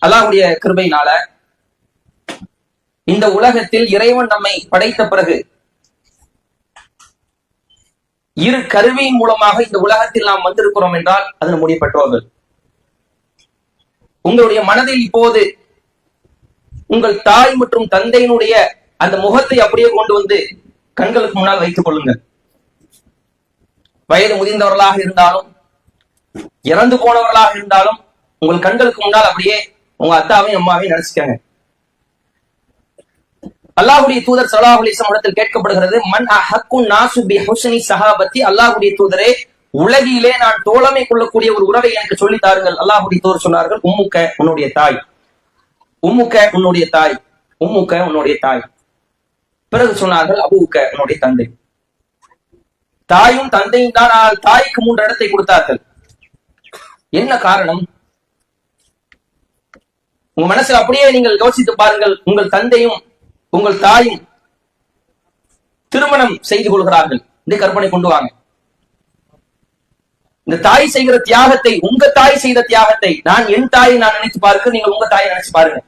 அல்லாஹ்வுடைய கிருபையினால இந்த உலகத்தில் இறைவன் நம்மை படைத்த பிறகு இரு கருவியின் மூலமாக இந்த உலகத்தில் நாம் வந்திருக்கிறோம் என்றால் அது நம்முடைய பெற்றோர்கள். உங்களுடைய மனதில் இப்போது உங்கள் தாய் மற்றும் தந்தையினுடைய அந்த முகத்தை அப்படியே கொண்டு வந்து கண்களுக்கு முன்னால் வைத்துக் கொள்ளுங்கள். வயது முதிர்ந்தவர்களாக இருந்தாலும் இறந்து போனவர்களாக இருந்தாலும் உங்கள் கண்களுக்கு முன்னால் அப்படியே உங்க அத்தாவையும் அம்மாவையும் நினைச்சுக்காங்க. அல்லாஹ்வுடைய தூதர் ஸல்லல்லாஹு அலைஹி வஸல்லம் இடத்தில் கேட்கப்படுகிறது, மன் அஹக்குன் நாசு பி ஹுஸ்னி ஸஹாபத்தி, அல்லாஹ்வுடைய தூதரே உலகிலே நான் தோழமை கொள்ளக்கூடிய ஒரு உறவை எனக்கு சொல்லி தாருங்கள். அல்லாஹ்வுடைய தூதர் சொன்னார்கள், உம்முக்க உன்னுடைய தாய், உம்முக்க உன்னுடைய தாய், உம்முக்க உன்னுடைய தாய். பிறகு சொன்னார்கள், அபூக்க உன்னுடைய தந்தை. தாயும் தந்தையும் தான். தாய்க்கு 3 இடத்தை கொடுத்தார்கள். என்ன காரணம்? உங்க மனசுல அப்படியே நீங்கள் யோசித்து பாருங்கள். உங்கள் தந்தையும் உங்கள் தாயும் திருமணம் செய்து கொள்கிறார்கள். இந்த கற்பனை கொண்டு வாங்க. இந்த தாய் செய்கிற தியாகத்தை, உங்க தாய் செய்த தியாகத்தை நான் என் தாயை நான் நினைச்சு பாருங்க, நீங்கள் உங்க தாயை நினைச்சு பாருங்க.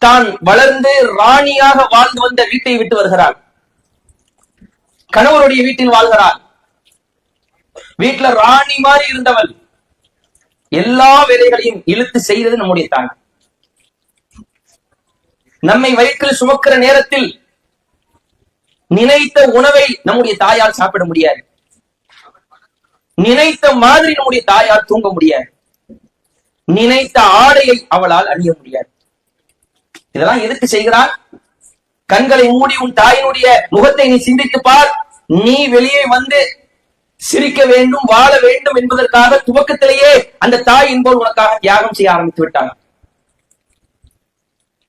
தான் வளர்ந்து ராணியாக வாழ்ந்து வந்த வீட்டை விட்டு வருகிறார். கணவருடைய வீட்டில் வாழ்கிறார். வீட்டுல ராணி மாதிரி இருந்தவள் எல்லா வேலைகளையும் இழுத்து செய்தது நம்முடைய தாய். நம்மை வயிற்றில் சுமக்கிற நேரத்தில் நினைத்த உணவை நம்முடைய தாயால் சாப்பிட முடியாது. நினைத்த மாதிரி நம்முடைய தாயால் தூங்க முடியாது. நினைத்த ஆடையை அவளால் அணிய முடியாது. இதெல்லாம் எதுக்கு செய்கிறார்? கண்களை மூடி உன் தாயினுடைய முகத்தை நீ சிந்தித்து பார். நீ வெளியே வந்து சிரிக்க வேண்டும், வாழ வேண்டும் என்பதற்காக துவக்கத்திலேயே அந்த தாய் என்பவர் உனக்காக தியாகம் செய்ய ஆரம்பித்து விட்டார்.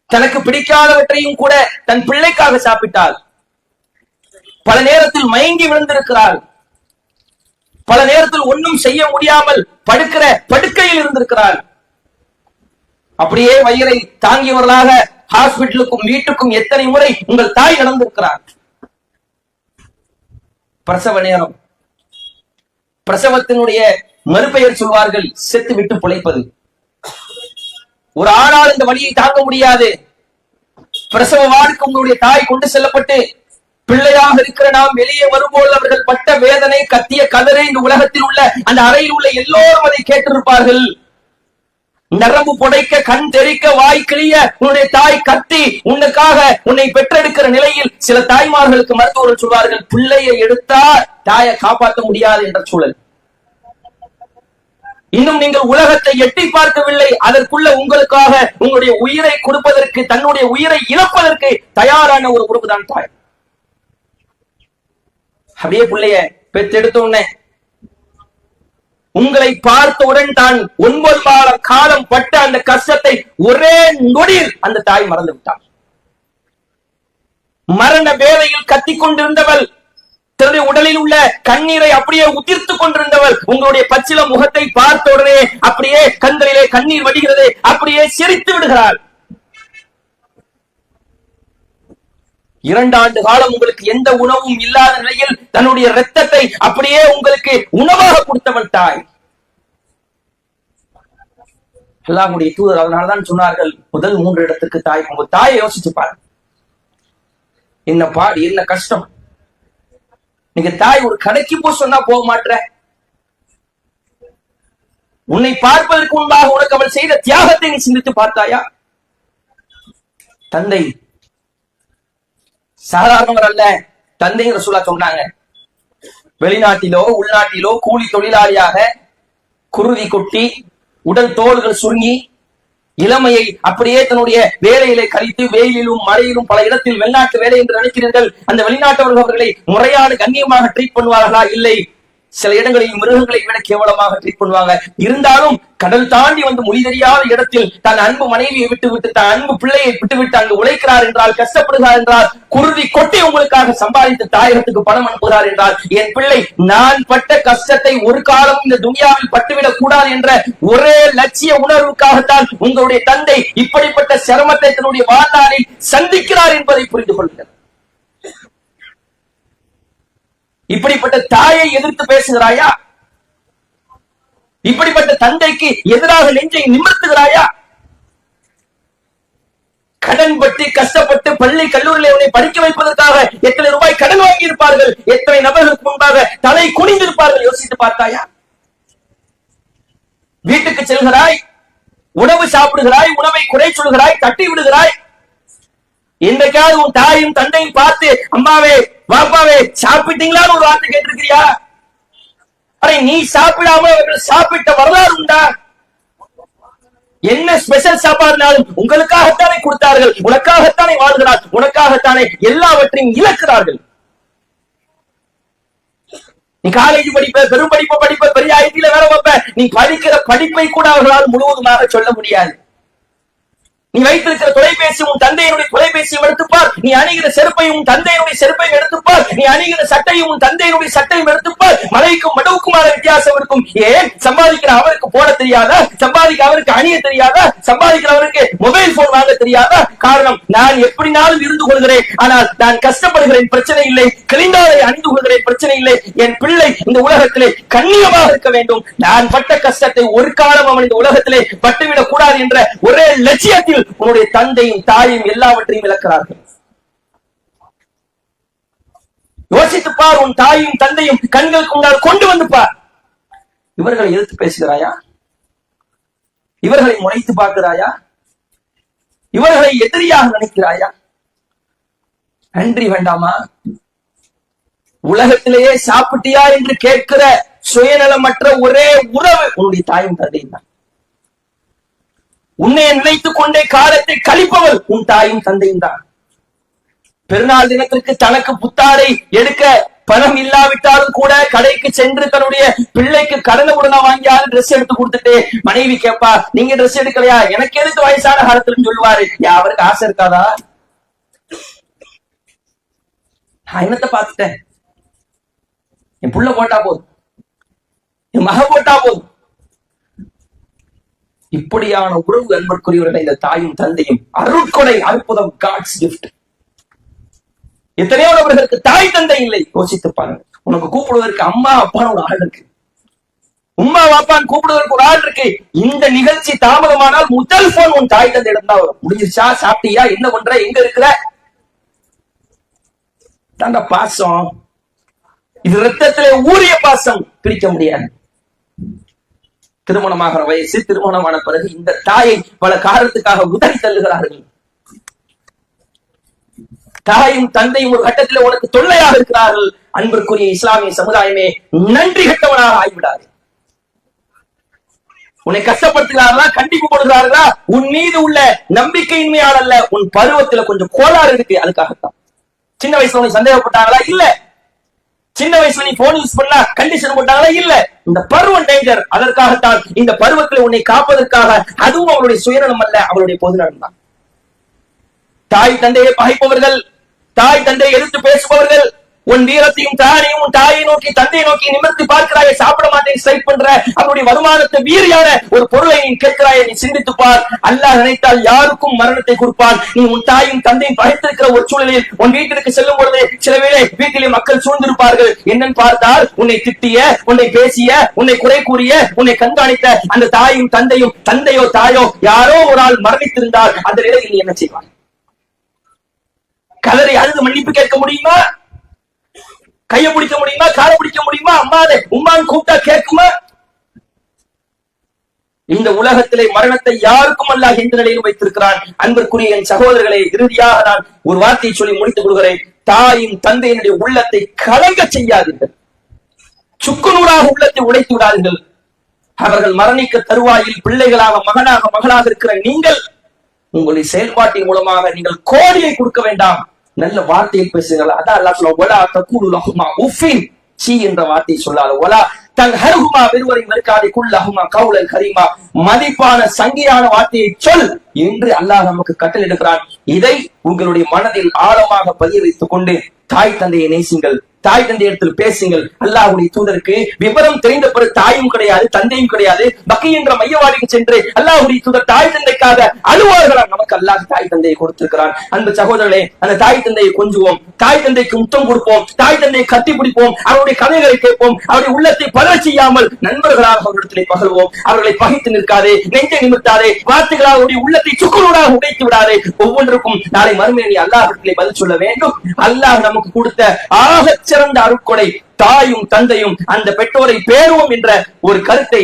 தனக்கு பிடிக்காதவற்றையும் கூட தன் பிள்ளைக்காக சாப்பிட்டாள். பல நேரத்தில் மயங்கி விழுந்திருக்கிறாள். பல நேரத்தில் ஒன்றும் செய்ய முடியாமல் படுக்கிற படுக்கையில் இருந்திருக்கிறாள். அப்படியே வயிறை தாங்கியவர்களாக ஹாஸ்பிட்டலுக்கும் வீட்டுக்கும் எத்தனை முறை உங்கள் தாய் நடந்திருக்கிறார். பிரசவ நேரம், பிரசவத்தினுடைய மறுபெயர் சொல்வார்கள் செத்து விட்டு பிழைப்பது. ஒரு ஆணால் இந்த வழியை தாங்க முடியாது. பிரசவ வார்டுக்கு உங்களுடைய தாய் கொண்டு செல்லப்பட்டு பிள்ளையாக இருக்கிற நாம் வெளியே வரும்போது அவர்கள் பட்ட வேதனை, கத்திய கதரை இந்த உலகத்தில் உள்ள அந்த அறையில் உள்ள எல்லோரும் அதை கேட்டிருப்பார்கள். நரம்பு புடைக்க, கண் தெரிக்க, வாய் கிளிய உன்னுடைய தாய் கத்தி உன்னுக்காக உன்னை பெற்றெடுக்கிற நிலையில் சில தாய்மார்களுக்கு மருத்துவர்கள் சொல்வார்கள், பிள்ளையை எடுத்தா தாயை காப்பாற்ற முடியாது என்ற சூழல். இன்னும் நீங்கள் உலகத்தை எட்டி பார்க்கவில்லை, அதற்குள்ள உங்களுக்காக உங்களுடைய உயிரை கொடுப்பதற்கு, தன்னுடைய உயிரை இழப்பதற்கு தயாரான ஒரு உறவு தான் தாய். அப்படியே பிள்ளைய பெற்றெடுத்த உடனே உங்களை பார்த்தவுடன் தான் 9 காலம் பட்ட அந்த கஷ்டத்தை ஒரே நொடியில் அந்த தாய் மறந்து விட்டார். மரண வேளையில் கத்திக் கொண்டிருந்தவள், தன்னுடைய உடலில் உள்ள கண்ணீரை அப்படியே உதிர்த்துக் கொண்டிருந்தவள் உங்களுடைய பச்சில முகத்தை பார்த்த உடனே அப்படியே கண்களிலே கண்ணீர் வடிகிறது, அப்படியே சிரித்து விடுகிறாள். 2 ஆண்டு காலம் உங்களுக்கு எந்த உணவும் இல்லாத நிலையில் தன்னுடைய இரத்தத்தை அப்படியே உங்களுக்கு உணவாக கொடுத்தவள் தாய். அல்லாஹ்வுடைய தூதர் அதனால்தான் சொன்னார்கள், முதல் 3 இடத்துக்கு தாய். உங்க தாயை யோசிச்சு பாருங்க, என்ன பாடு, என்ன கஷ்டம். நீங்க தாய் ஒரு கடைக்கு போய் சொன்னா போக மாட்டேற. உன்னை பார்ப்பதற்கு முன்பாக உனக்கு அவள் செய்த தியாகத்தை நீ சிந்தித்து பார்த்தாயா? தந்தை சாதாரணவர் அல்ல. தந்தை ரசூலா சொன்னாங்க, வெளிநாட்டிலோ உள்நாட்டிலோ கூலி தொழிலாளியாக குருதி கொட்டி உடல் தோள்கள் சுருங்கி இளமையை அப்படியே தன்னுடைய வேலையிலே கழித்து வெயிலிலும் மழையிலும் பல இடத்தில் வெளிநாட்டு வேலை என்று நினைக்கிறீர்கள். அந்த வெளிநாட்டவர்கள் அவர்களை முறையான கண்ணியமாக ட்ரீட் பண்ணுவார்களா? இல்லை. சில இடங்களில் மிருகங்களை விட கேவலமாக ட்ரீட் பண்ணுவாங்க. இருந்தாலும் கடல் தாண்டி வந்து மொழி தெரியாத இடத்தில் தன் அன்பு மனைவியை விட்டு தன் அன்பு பிள்ளையை விட்டு அங்கு உழைக்கிறார் என்றால், கஷ்டப்படுகிறார் என்றால், குருதி கொட்டி உங்களுக்காக சம்பாதித்து தாயகத்துக்கு பணம் அனுப்புகிறார் என்றால், என் பிள்ளை நான் பட்ட கஷ்டத்தை ஒரு காலம் இந்த துனியாவில் பட்டுவிடக் கூடாது என்ற ஒரே லட்சிய உணர்வுக்காகத்தான் உங்களுடைய தந்தை இப்படிப்பட்ட சிரமத்தை தன்னுடைய வாழ்நாளில் சந்திக்கிறார் என்பதை புரிந்து கொள்கிறார். இப்படிப்பட்ட தாயை எதிர்த்து பேசுகிறாயா? இப்படிப்பட்ட தந்தைக்கு எதிராக நெஞ்சை நிமிர்த்துகிறாயா? கடன் பட்டு கஷ்டப்பட்டு பள்ளி கல்லூரியில் அவனை படிக்க வைப்பதற்காக எத்தனை ரூபாய் கடன் வாங்கி இருப்பார்கள், எத்தனை நபர்களுக்கு முன்பாக தலை குனிந்திருப்பார்கள், யோசித்து பார்த்தாயா? வீட்டுக்கு செல்கிறாய், உணவு சாப்பிடுகிறாய், உணவை குறை சொல்கிறாய், தட்டி விடுகிறாய். இன்றைக்காவது உன் தாயும் தந்தையும் பார்த்து அம்மாவே பாப்பாவே சாப்பிட்டீங்களான்னு ஒரு வார்த்தை கேட்டிருக்கிறியா? அரை நீ சாப்பிடாம அவர்கள் சாப்பிட்ட வரலாறு உண்டா? என்ன ஸ்பெஷல் சாப்பாடுனாலும் உங்களுக்காகத்தானே கொடுத்தார்கள், உனக்காகத்தானே வாழ்கிறார், உனக்காகத்தானே எல்லாவற்றையும் இழக்கிறார்கள். நீ காலேஜ் படிப்ப, பெரும் படிப்பை படிப்ப, பெரிய ஐடில வேலை வைப்ப, நீ படிக்கிற படிப்பை கூட அவர்களால் முழுவதுமாக சொல்ல முடியாது. நீ வைத்திருக்கிற தொலைபேசி உன் தந்தையினுடைய தொலைபேசியும் எடுத்துப்பார், நீ அணிகிற செருப்பையும் உன் தந்தையினுடைய செருப்பையும் எடுத்துப்பார், நீ அணிகிற சட்டையும் உன் தந்தையினுடைய சட்டையும் எடுத்துப்பார். மலைக்கும் மடுவுக்குமான வித்தியாசம் இருக்கும். ஏன்? சம்பாதிக்கிற அவருக்கு போட தெரியாதா? சம்பாதிக்க அவருக்கு அணிய தெரியாதா? சம்பாதிக்கிற அவருக்கு மொபைல் போன் வாங்க தெரியாதா? காரணம், நான் எப்படினாலும் இருந்து கொள்கிறேன், ஆனால் நான் கஷ்டப்படுகிறேன், பிரச்சனை இல்லை. கிழிந்தாலை அணிந்து கொள்கிறேன், பிரச்சனை இல்லை. என் பிள்ளை இந்த உலகத்திலே கண்ணியமாக இருக்க வேண்டும். நான் பட்ட கஷ்டத்தை ஒரு காலம் அவன் இந்த உலகத்திலே பட்டுவிடக் கூடாது என்ற ஒரே லட்சியத்தில் உன்னுடைய தந்தையும் தாயும் எல்லாவற்றையும் இழக்கிறார்கள். யோசித்து பார், உன் தாயும் தந்தையும் கண்களுக்கு முன்னால் கொண்டு வந்து பார். இவர்களை எதிர்த்து பேசுகிறாயா? இவர்களை முனைத்து பார்க்கிறாயா? இவர்களை எதிரியாக நினைக்கிறாயா? நன்றி வேண்டாமா? உலகத்திலேயே சாப்பிட்டியா என்று கேட்கிற சுயநலமற்ற ஒரே உறவு உன்னுடைய தாயும் தந்தையும் தான். உன்னை நினைத்துக் கொண்டே காலத்தை கழிப்பவள் உன் தாயும் தந்தையும் தான். பெருநாள் தினத்திற்கு தனக்கு புத்தாடை எடுக்க பணம் இல்லாவிட்டாலும் கூட கடைக்கு சென்று தன்னுடைய பிள்ளைக்கு கடனை உடனே வாங்கியாலும் ட்ரெஸ் எடுத்து கொடுத்துட்டு மனைவி கேட்பா, நீங்க ட்ரெஸ் எடுக்கலையா, எனக்கு எதுக்கு வயசான காலத்துல சொல்லுவாரு. அவருக்கு ஆசை இருக்காதா? நான் என்னத்தை பார்த்துட்டேன், என் புள்ள போட்டா போதும், என் மக போட்டா போதும். இப்படியான உறவு அன்புக்குரியவர்கள் இந்த தாயும் தந்தையும் அருட்கொடை, அற்புதம், காட்ஸ் கிஃப்ட். எத்தனையோ நபர்களுக்கு தாய் தந்தை இல்லை. யோசித்து பாருங்க. உனக்கு கூப்பிடுவதற்கு அம்மா அப்பான்னு ஒரு ஆள் இருக்கு, உம்மா அப்பான்னு கூப்பிடுவதற்கு ஒரு ஆள் இருக்கு. இந்த நிகழ்ச்சி தாமதமானால் முதல் போன் உன் தாய் தந்தை இடம் தான் வரும். முடிஞ்சிருச்சா, சாப்பிட்டியா, என்ன பண்ற, எங்க இருக்கிற? தாண்டா பாசம். இது ரத்தத்திலே ஊறிய பாசம், பிரிக்க முடியாது. திருமணமாகிற வயசு, திருமணமான பிறகு இந்த தாயை பல காரணத்துக்காக உதறி தள்ளுகிறார்கள். தாயும் தந்தையும் ஒரு கட்டத்தில் உனக்கு தொல்லையாக இருக்கிறார்கள். அன்பிற்குரிய இஸ்லாமிய சமுதாயமே, நன்றி கட்டவனாக ஆகிவிடாது. உன்னை கஷ்டப்படுத்துகிறார்களா, கண்டிப்பு போடுகிறார்களா, உன் மீது உள்ள நம்பிக்கையின்மையால் அல்ல, உன் பருவத்துல கொஞ்சம் கோளாறு இருக்கு, அதுக்காகத்தான். சின்ன வயசுல உன்னை சந்தேகப்பட்டாங்களா? இல்ல. சின்ன வயசுல நீ போன் யூஸ் பண்ணா கண்டிஷன் போட்டாங்களா? இல்ல. இந்த பருவம் டேஞ்சர். அதற்காகத்தான் இந்த பருவத்தில் உன்னை காப்பதற்காக. அதுவும் அவருடைய சுயநலம் அல்ல, அவருடைய பொதுநலம் தான். தாய் தந்தையை பகைப்பவர்கள், தாய் தந்தையை எதிர்த்து பேசுபவர்கள், உன் வீரத்தையும் தாரையும் உன் தாயை நோக்கி தந்தையை நோக்கி நிமிர்த்தி பார்க்கிறாய், சாப்பிட மாட்டேன் ஸ்ட்ரைக் பண்ற, அவருடைய வருமானத்தை வீரியான ஒரு பொருளை நீ கேட்கிறாய். நீ சிந்தித்து பார், அல்லாஹ் நினைத்தால் யாருக்கும் மரணத்தை கொடுப்பான். நீ உன் தாயும் தந்தையும் பகைத்திருக்கிற ஒரு சூழலில் உன் வீட்டிற்கு செல்லும் பொழுது சில வேளை வீட்டிலே மக்கள் சூழ்ந்திருப்பார்கள். என்னன்னு பார்த்தால் உன்னை திட்டிய, உன்னை பேசிய, உன்னை குறை கூறிய, உன்னை கண்காணித்த அந்த தாயும் தந்தையும், தந்தையோ தாயோ யாரோ ஒரு ஆள் மரணித்திருந்தால் அந்த நிலையில் நீ என்ன செய்வாய்? கதரை அழுது மன்னிப்பு கேட்க முடியுமா? கையை பிடிக்க முடியுமா? காரை பிடிக்க முடியுமா? அம்மாதே உம்மான்னு கூப்பிட்டா கேட்குமா? இந்த உலகத்திலே மரணத்தை யாருக்கும் அல்லாஹ் எந்த நிலையில் வைத்திருக்கிறான். அன்பிற்குரிய என் சகோதரர்களை, இறுதியாக நான் ஒரு வார்த்தையை சொல்லி முடித்துக் கொள்கிறேன். தாயும் தந்தையினுடைய உள்ளத்தை கலங்க செய்யாதீர்கள், சுக்குநூறாக உள்ளத்தை உடைத்து விடாதீர்கள். அவர்கள் மரணிக்க தருவாயில் பிள்ளைகளாக, மகனாக, மகளாக இருக்கிற நீங்கள் உங்களுடைய செயல்பாட்டின் மூலமாக நீங்கள் கோடியை கொடுக்க வேண்டாம், நல்ல வார்த்தையில் பேசுங்கள். அதான் அல்லாஹ் சொல்லுவான், வலா தகூலு லஹுமா உஃபின், சீ என்ற வார்த்தையை சொல்லாத. வலா தன்ஹர்ஹுமா, இருவரை மறுக்காதே, குல்லஹுமா கௌலன் கரீமா, மதிப்பான சங்கியான வார்த்தையை சொல் என்று அல்லாஹ் நமக்கு கட்டளையிடுகிறான். இதை உங்களுடைய மனதில் ஆழமாக பதிய வைத்துக் கொண்டு தாய் தந்தையை நேசிங்கள், தாய் தந்தை இடத்தில் பேசுங்கள். அல்லாஹ்வுடைய தூதருக்கு விவரம் தெரிந்த பிறகு தாயும் கிடையாது தந்தையும் கிடையாது. பக்கி என்ற மையவாடிக்கு சென்று அல்லாஹ்வுடைய தூதர் தாய் தந்தைக்காக அழுவார்களாம். நமக்கு அல்லாஹ் தாய் தந்தையை கொடுத்திருக்கிறான். அன்பு சகோதரர்களே, அந்த தாய் தந்தையை கொஞ்சுவோம், தாய் தந்தைக்கு முத்தம் கொடுப்போம், தாய் தந்தையை கட்டி பிடிப்போம், அவருடைய கதைகளை கேட்போம், அவருடைய உள்ளத்தை பதற செய்யாமல் நண்பர்களாக அவர்களிடத்திலே பகழ்வோம். அவர்களை பகைத்து நிற்காதே, நெஞ்சை நிமிர்த்தாதே, வார்த்தைகளால் அவருடைய உள்ளத்தை சுக்குநூறாக உடைத்து விடாதே. ஒவ்வொன்றுக்கும் நாளை மறுமையை நீ அல்லாஹ்விடத்திலே பதில் சொல்ல வேண்டும். அல்லாஹ் நமக்கு கொடுத்த ஆகச் சிறந்த அருட்கொடை தாயும் தந்தையும். அந்த பெற்றோரை பேருவோம் என்ற ஒரு கருத்தை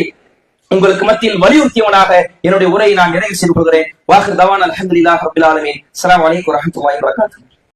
உங்களுக்கு மத்தியில் வலியுறுத்தியவனாக என்னுடைய உரையை நான் நிறைவு செய்து கொள்கிறேன். வாஹிர் தவானா அல்ஹம்துலில்லாஹி ரப்பில் ஆலமீன். அஸ்ஸலாமு அலைக்கும் வரஹ்மத்துல்லாஹி வபரகாத்துஹு.